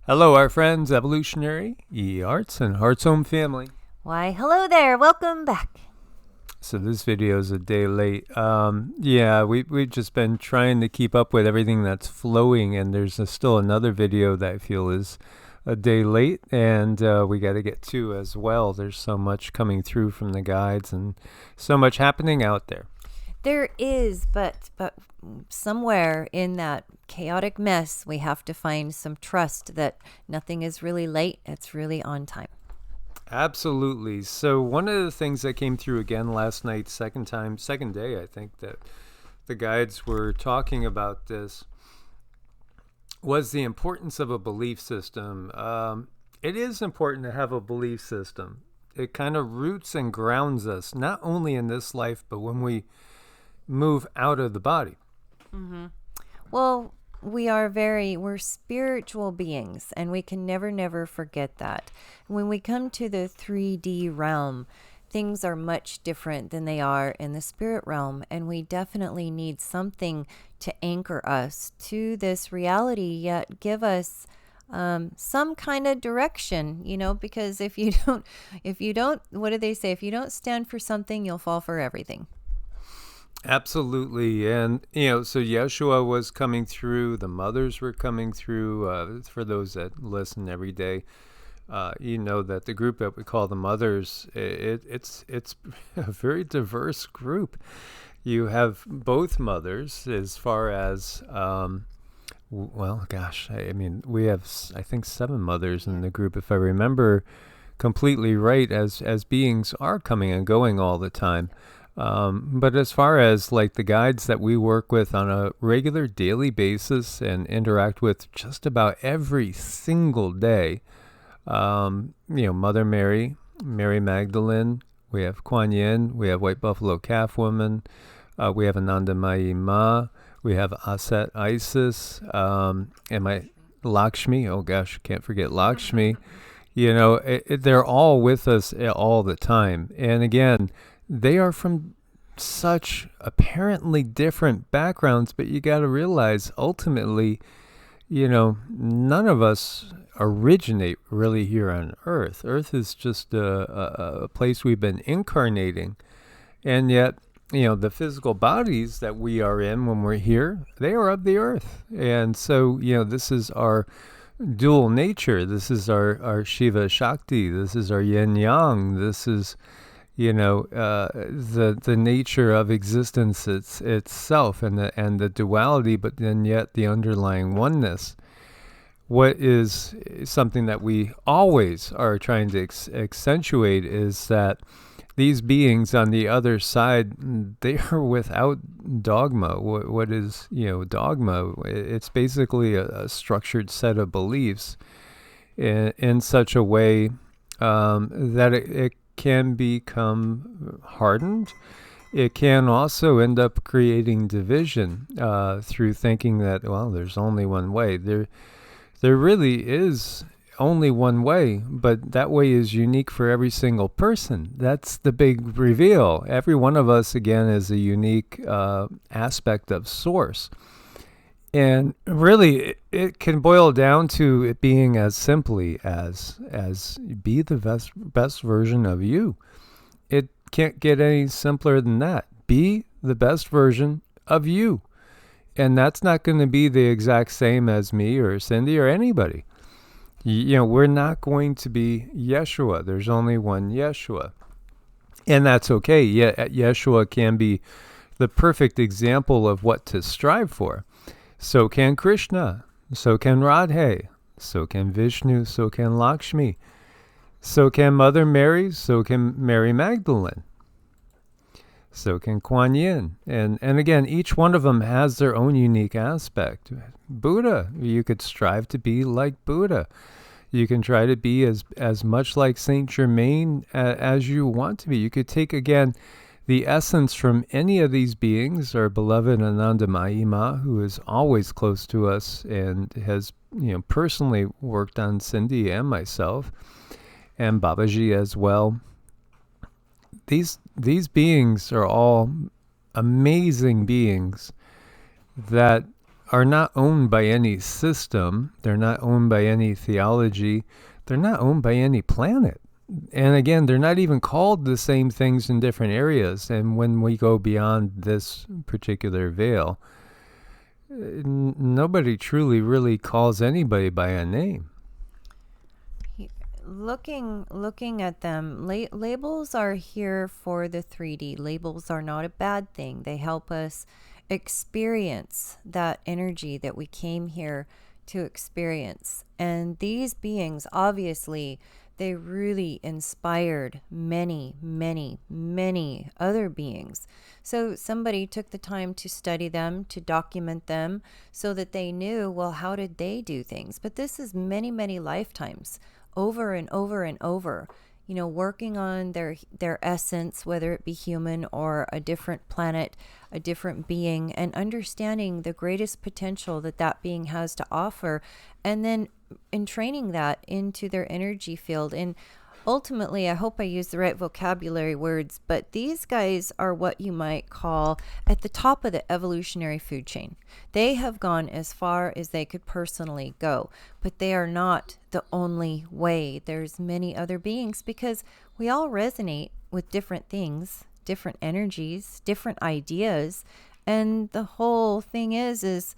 Hello, our friends, Evolutionary, EEARTS, and Heart's Home family. Why, hello there. Welcome back. So this video is a day late. We've just been trying to keep up with everything that's flowing, and there's still another video that I feel is a day late, and we got to get to as well. There's so much coming through from the guides and so much happening out there. There is, but somewhere in that chaotic mess, we have to find some trust that nothing is really late. It's really on time. Absolutely. So one of the things that came through again last night, second day, I think, that the guides were talking about this was the importance of a belief system. It is important to have a belief system. It kind of roots and grounds us, not only in this life, but when we move out of the body. Well, we're spiritual beings, and we can never forget that. When we come to the 3D realm, things are much different than they are in the spirit realm, and we definitely need something to anchor us to this reality, yet give us some kind of direction, because if you don't, what do they say? If you don't stand for something, you'll fall for everything. Absolutely. And, so Yeshua was coming through, the mothers were coming through. For those that listen every day, that the group that we call the mothers, it's a very diverse group. You have both mothers as far as, we have, I think, 7 mothers in the group, if I remember completely right, as beings are coming and going all the time. But as far as like the guides that we work with on a regular daily basis and interact with just about every single day, Mother Mary, Mary Magdalene, we have Kuan Yin, we have White Buffalo Calf Woman, we have Ananda Mayi Ma, we have Aset Isis, Lakshmi, oh gosh, can't forget Lakshmi. They're all with us all the time. And again, they are from such apparently different backgrounds, but you got to realize ultimately, none of us originate really here on Earth. Earth is just a place we've been incarnating. And yet, the physical bodies that we are in when we're here, they are of the Earth. And so, this is our dual nature. This is our Shiva Shakti. This is our yin yang. This is the nature of existence itself, and the duality, but then yet the underlying oneness. What is something that we always are trying to accentuate is that these beings on the other side, they are without dogma. What is dogma? It's basically a structured set of beliefs in such a way that it can become hardened. It can also end up creating division through thinking that, well, there's only one way. There really is only one way, but that way is unique for every single person. That's the big reveal. Every one of us, again, is a unique aspect of Source. And really, it can boil down to it being as simply as be the best version of you. It can't get any simpler than that. Be the best version of you. And that's not going to be the exact same as me or Cindy or anybody. We're not going to be Yeshua. There's only one Yeshua. And that's okay. Yeshua can be the perfect example of what to strive for. So can Krishna, so can Radhe, so can Vishnu, so can Lakshmi, so can Mother Mary, so can Mary Magdalene, so can Kuan Yin. And again, each one of them has their own unique aspect. Buddha, you could strive to be like Buddha. You can try to be as much like Saint Germain as you want to be. You could take, again, the essence from any of these beings. Our beloved Ananda Mayi Ma, who is always close to us and has, personally worked on Cindy and myself, and Babaji as well. These beings are all amazing beings that are not owned by any system. They're not owned by any theology. They're not owned by any planet. And again, they're not even called the same things in different areas. And when we go beyond this particular veil, nobody truly really calls anybody by a name. Looking at them, labels are here for the 3D. Labels are not a bad thing. They help us experience that energy that we came here to experience. And these beings, obviously, they really inspired many, many, many other beings. So somebody took the time to study them, to document them, so that they knew, well, how did they do things? But this is many, many lifetimes, over and over and over, working on their essence, whether it be human or a different planet, a different being, and understanding the greatest potential that being has to offer, and then entraining that into their energy field. And ultimately, I hope I use the right vocabulary words, but these guys are what you might call at the top of the evolutionary food chain. They have gone as far as they could personally go, but they are not the only way. There's many other beings, because we all resonate with different things, different energies, different ideas. And the whole thing is,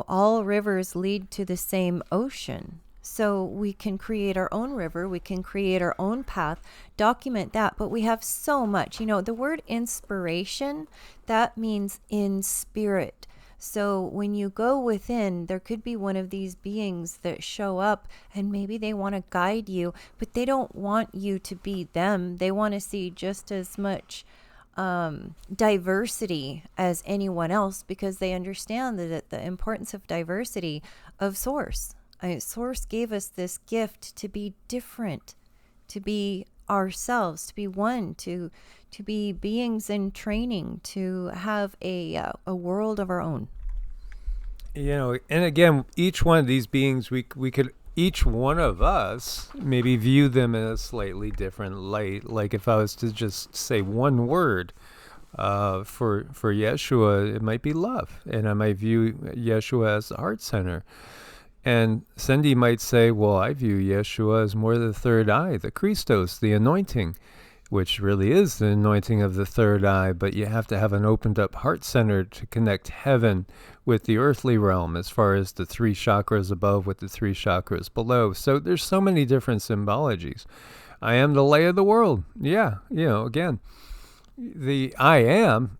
all rivers lead to the same ocean. So we can create our own river, we can create our own path, document that, but we have so much. The word inspiration, that means in spirit. So when you go within, there could be one of these beings that show up, and maybe they want to guide you, but they don't want you to be them. They want to see just as much diversity as anyone else, because they understand that the importance of diversity of source. Source gave us this gift to be different, to be ourselves, to be one, to be beings in training, to have a world of our own. And again, each one of these beings, we could, each one of us, maybe view them in a slightly different light. Like if I was to just say one word for Yeshua, it might be love, and I might view Yeshua as the heart center. And Cindy might say, well, I view Yeshua as more the third eye, the Christos, the anointing, which really is the anointing of the third eye, but you have to have an opened up heart center to connect heaven with the earthly realm, as far as the 3 chakras above with the 3 chakras below. So there's so many different symbologies. I am the light of the world. Yeah, again, the I am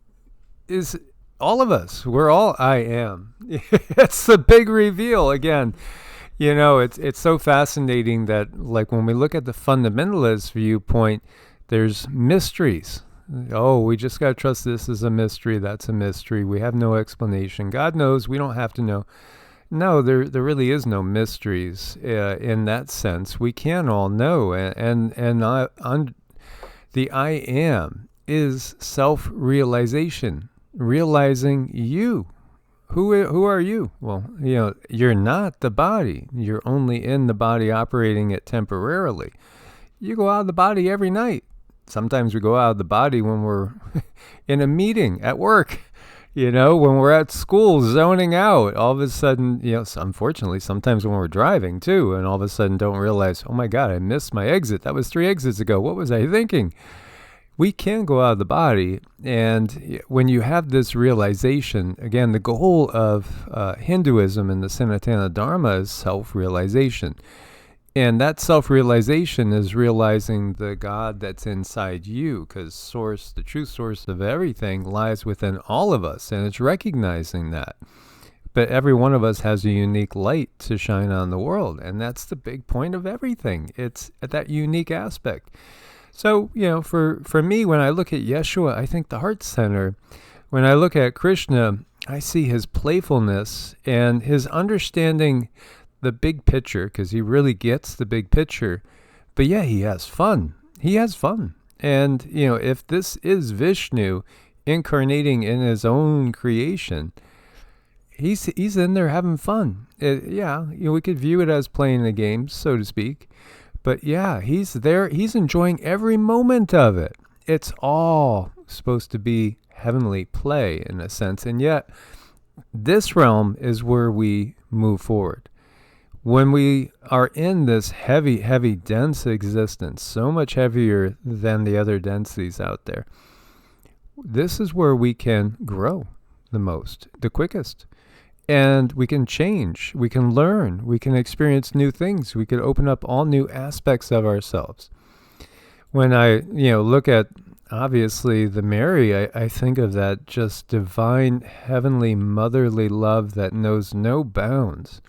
is all of us. We're all I am. It's the big reveal again. It's so fascinating that, like, when we look at the fundamentalist viewpoint, there's mysteries. Oh, we just got to trust this is a mystery. That's a mystery. We have no explanation. God knows. We don't have to know. No, there really is no mysteries in that sense. We can all know. And the I am is self-realization. Realizing you. Who are you? Well, you're not the body. You're only in the body, operating it temporarily. You go out of the body every night. Sometimes we go out of the body when we're in a meeting at work, when we're at school zoning out. All of a sudden, unfortunately, sometimes when we're driving too, and all of a sudden don't realize, oh my God, I missed my exit. That was 3 exits ago. What was I thinking? We can go out of the body, and when you have this realization, again, the goal of Hinduism and the Sanatana Dharma is self-realization. And that self-realization is realizing the God that's inside you, because the true source of everything lies within all of us, and it's recognizing that. But every one of us has a unique light to shine on the world, and that's the big point of everything. It's at that unique aspect. So, for me, when I look at Yeshua, I think the heart center. When I look at Krishna, I see his playfulness and his understanding the big picture, because he really gets the big picture. But yeah, he has fun. And, if this is Vishnu incarnating in his own creation, he's in there having fun. We could view it as playing the game, so to speak. But yeah, he's there. He's enjoying every moment of it. It's all supposed to be heavenly play in a sense. And yet this realm is where we move forward. When we are in this heavy, heavy, dense existence, so much heavier than the other densities out there, this is where we can grow the most, the quickest. And we can change, we can learn, we can experience new things, we can open up all new aspects of ourselves. When I, look at, obviously, the Mary, I think of that just divine, heavenly, motherly love that knows no bounds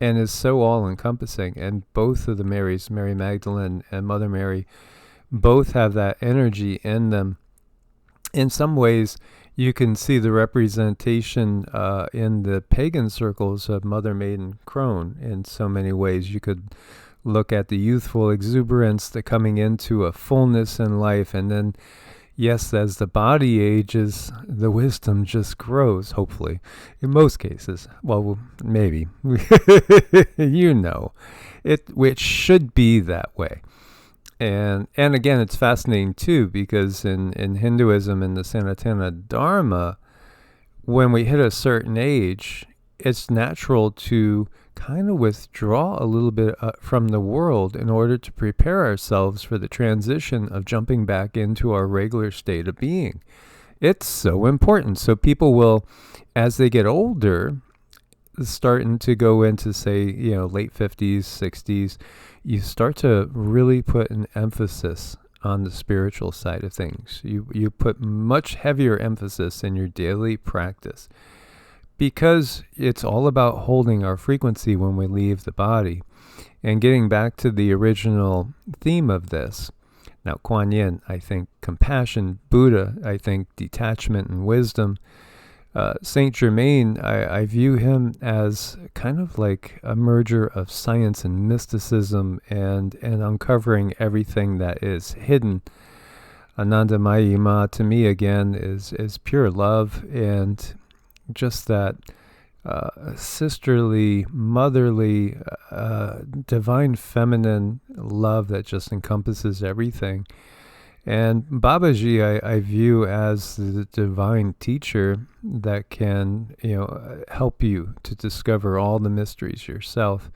and is so all-encompassing. And both of the Marys, Mary Magdalene and Mother Mary, both have that energy in them. In some ways, you can see the representation in the pagan circles of Mother Maiden Crone in so many ways. You could look at the youthful exuberance, the coming into a fullness in life, and then, yes, as the body ages, the wisdom just grows, hopefully, in most cases. Well, maybe. It should be that way. And again, it's fascinating too, because in Hinduism, in the Sanatana Dharma, when we hit a certain age, it's natural to kind of withdraw a little bit from the world in order to prepare ourselves for the transition of jumping back into our regular state of being. It's so important. So people will, as they get older, starting to go into, say, late 50s, 60s, you start to really put an emphasis on the spiritual side of things. You put much heavier emphasis in your daily practice, because it's all about holding our frequency when we leave the body. And getting back to the original theme of this, now Kuan Yin, I think compassion; Buddha, I think detachment and wisdom. Saint Germain, I view him as kind of like a merger of science and mysticism, and uncovering everything that is hidden. Anandamayi Ma, to me, again, is pure love, and just that sisterly, motherly, divine feminine love that just encompasses everything. And Babaji, I view as the divine teacher that can, help you to discover all the mysteries yourself.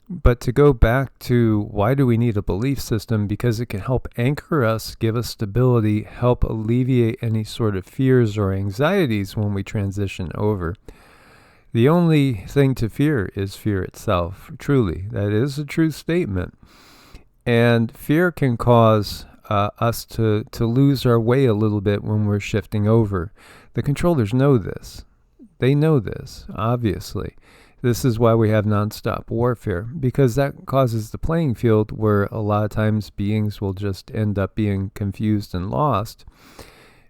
But to go back to, why do we need a belief system? Because it can help anchor us, give us stability, help alleviate any sort of fears or anxieties when we transition over. The only thing to fear is fear itself. Truly, that is a true statement. And fear can cause us to lose our way a little bit when we're shifting over. The controllers know this. They know this, obviously. This is why we have nonstop warfare, because that causes the playing field where a lot of times beings will just end up being confused and lost.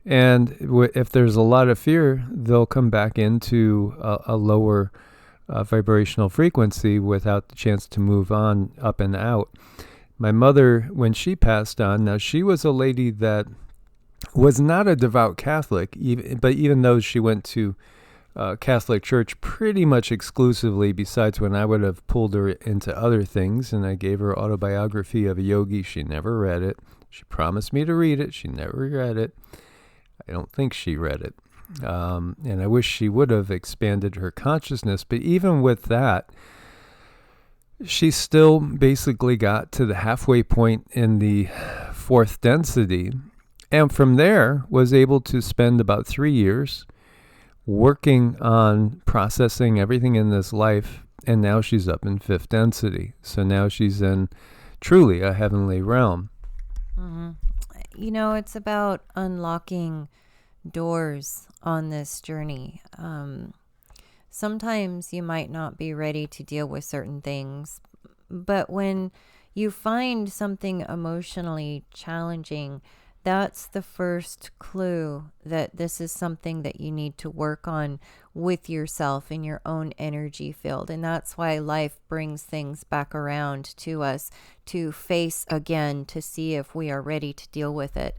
And if there's a lot of fear, they'll come back into a lower vibrational frequency without the chance to move on up and out. My mother, when she passed on, now she was a lady that was not a devout Catholic, but even though she went to Catholic Church pretty much exclusively, besides when I would have pulled her into other things, and I gave her Autobiography of a Yogi. She never read it. She promised me to read it. She never read it. I don't think she read it. And I wish she would have expanded her consciousness. But even with that, she still basically got to the halfway point in the fourth density. And from there was able to spend about 3 years working on processing everything in this life. And now she's up in fifth density. So now she's in truly a heavenly realm. Mm-hmm. It's about unlocking doors on this journey. Sometimes you might not be ready to deal with certain things, but when you find something emotionally challenging, that's the first clue that this is something that you need to work on with yourself in your own energy field. And that's why life brings things back around to us to face again, to see if we are ready to deal with it.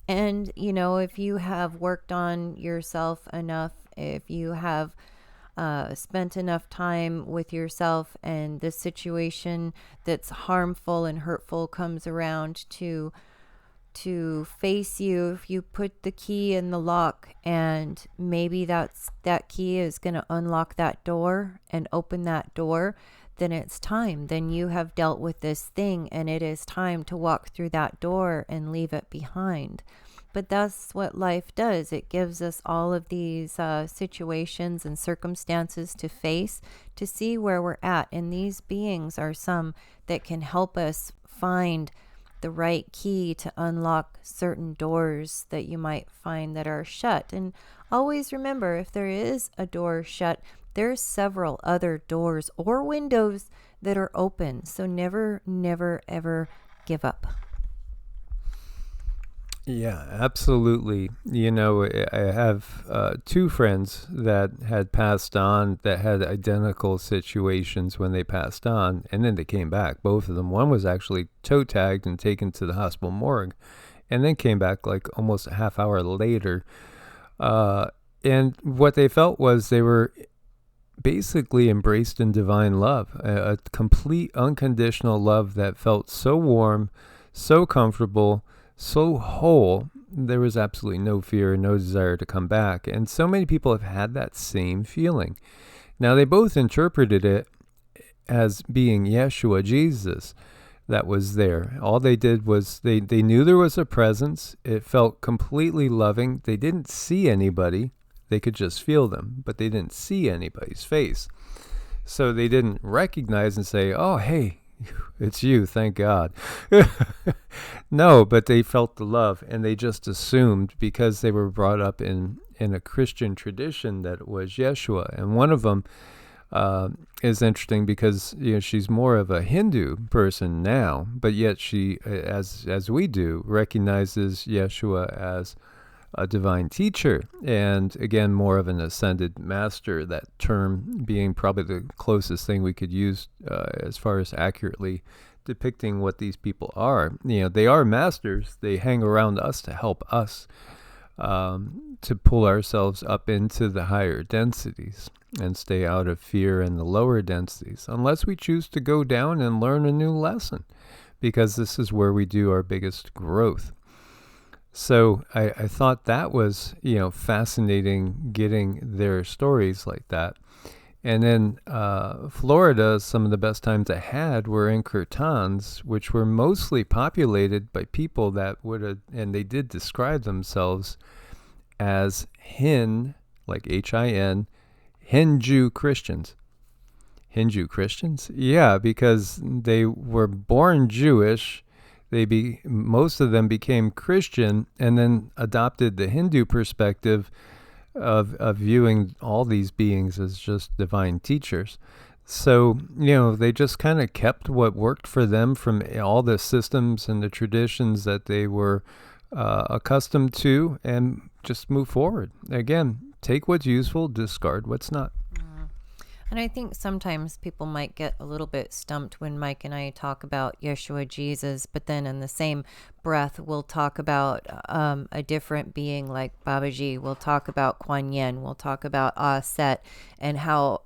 And, if you have worked on yourself enough, if you have spent enough time with yourself, and the situation that's harmful and hurtful comes around, to to face you. If you put the key in the lock and maybe that key is going to unlock that door and open that door, then it's time. Then you have dealt with this thing and it is time to walk through that door and leave it behind. But that's what life does. It gives us all of these situations and circumstances to face, to see where we're at. And these beings are some that can help us find the right key to unlock certain doors that you might find that are shut. And always remember, if there is a door shut, there's several other doors or windows that are open. So never, never, ever give up. Yeah, absolutely. You know, I have two friends that had passed on that had identical situations when they passed on, and then they came back, both of them. One was actually toe tagged and taken to the hospital morgue, and then came back like almost a half hour later. And what they felt was they were basically embraced in divine love, a complete unconditional love that felt so warm, so comfortable, so whole. There was absolutely no fear, no desire to come back. And so many people have had that same feeling. Now, they both interpreted it as being Yeshua, Jesus, that was there. All they did was they knew there was a presence. It felt completely loving. They didn't see anybody. They could just feel them, but they didn't see anybody's face. So they didn't recognize and say, oh, hey, it's you, thank God. No, but they felt the love, and they just assumed, because they were brought up in a Christian tradition, that it was Yeshua. And one of them is interesting because, you know, she's more of a Hindu person now, but yet she, as we do, recognizes Yeshua as a divine teacher, and again, more of an ascended master, that term being probably the closest thing we could use as far as accurately depicting what these people are. You know, they are masters. They hang around us to help us to pull ourselves up into the higher densities and stay out of fear in the lower densities, unless we choose to go down and learn a new lesson, because this is where we do our biggest growth. So I thought that was, you know, fascinating, getting their stories like that. And then Florida, some of the best times I had were in kirtans, which were mostly populated by people that would have, and they did describe themselves as Hin, like Hin, Hindu Christians. Hindu Christians? Yeah, because they were born Jewish. Most of them became Christian and then adopted the Hindu perspective of viewing all these beings as just divine teachers. So, you know, they just kind of kept what worked for them from all the systems and the traditions that they were accustomed to, and just move forward. Again, take what's useful, discard what's not. And I think sometimes people might get a little bit stumped when Mike and I talk about Yeshua, Jesus, but then in the same breath, we'll talk about a different being like Babaji. We'll talk about Kuan Yin. We'll talk about Set, and how,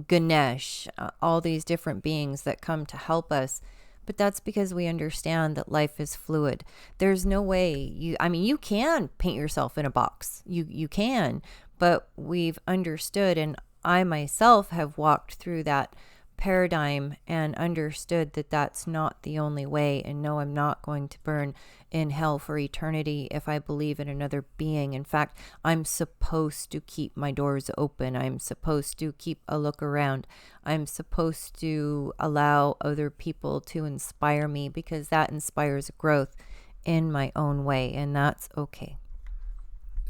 Ganesh, all these different beings that come to help us. But that's because we understand that life is fluid. There's no way you can paint yourself in a box. You can, but we've understood, and I myself have walked through that paradigm and understood that that's not the only way. And no, I'm not going to burn in hell for eternity if I believe in another being. In fact, I'm supposed to keep my doors open. I'm supposed to keep a look around. I'm supposed to allow other people to inspire me, because that inspires growth in my own way, and that's okay.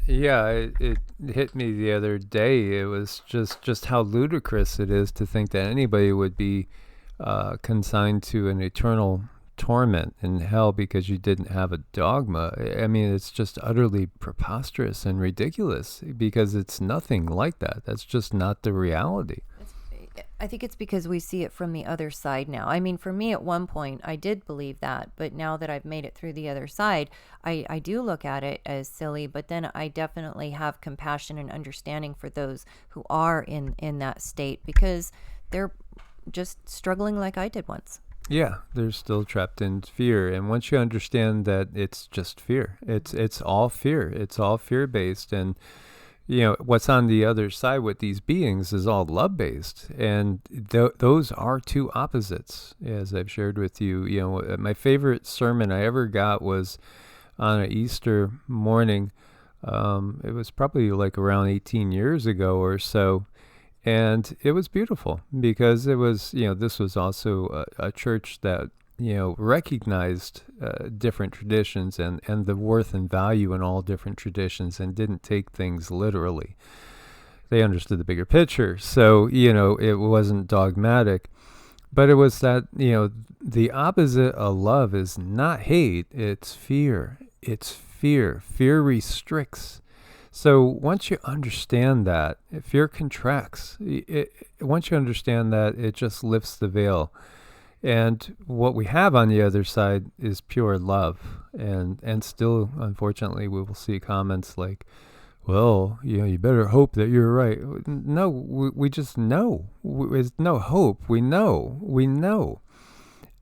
Yeah, it hit me the other day. It was just how ludicrous it is to think that anybody would be consigned to an eternal torment in hell because you didn't have a dogma. I mean, it's just utterly preposterous and ridiculous, because it's nothing like that. That's just not the reality. I think it's because we see it from the other side now. I mean, for me at one point, I did believe that, but now that I've made it through the other side, I do look at it as silly, but then I definitely have compassion and understanding for those who are in that state, because they're just struggling like I did once. Yeah, they're still trapped in fear. And once you understand that it's just fear, it's all fear. It's all fear based. And what's on the other side with these beings is all love based. And those are two opposites, as I've shared with you. My favorite sermon I ever got was on an Easter morning. It was probably like around 18 years ago or so. And it was beautiful because it was, this was also a church that, recognized different traditions and the worth and value in all different traditions and didn't take things literally. They understood the bigger picture. So, it wasn't dogmatic. But it was that, the opposite of love is not hate, it's fear. It's fear. Fear restricts. So once you understand that, fear contracts. Once you understand that, it just lifts the veil. And what we have on the other side is pure love. And still, unfortunately, we will see comments like, well, you better hope that you're right. No, we just know. There's no hope. We know.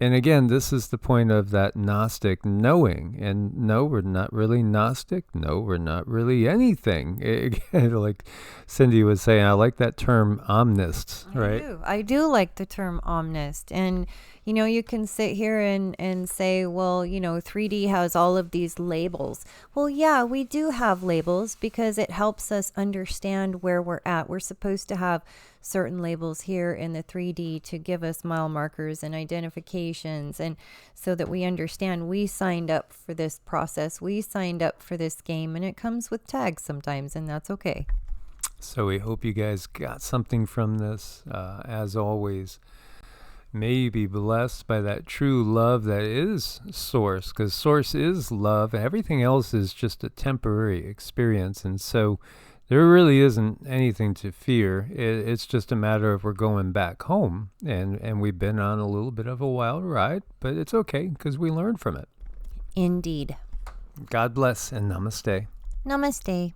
And again, this is the point of that Gnostic knowing. And no, we're not really Gnostic. No, we're not really anything. Again, like Cindy was saying, I like that term omnist, right? I do like the term omnist. And, you can sit here and say, well, 3D has all of these labels. Well, yeah, we do have labels because it helps us understand where we're at. We're supposed to have certain labels here in the 3D to give us mile markers and identifications, and so that we understand we signed up for this process, we signed up for this game, and it comes with tags sometimes, and that's okay. So we hope you guys got something from this. As always, may you be blessed by that true love that is Source, because Source is love. Everything else is just a temporary experience, and so there really isn't anything to fear. It's just a matter of we're going back home, and we've been on a little bit of a wild ride, but it's okay because we learned from it. Indeed. God bless and namaste. Namaste.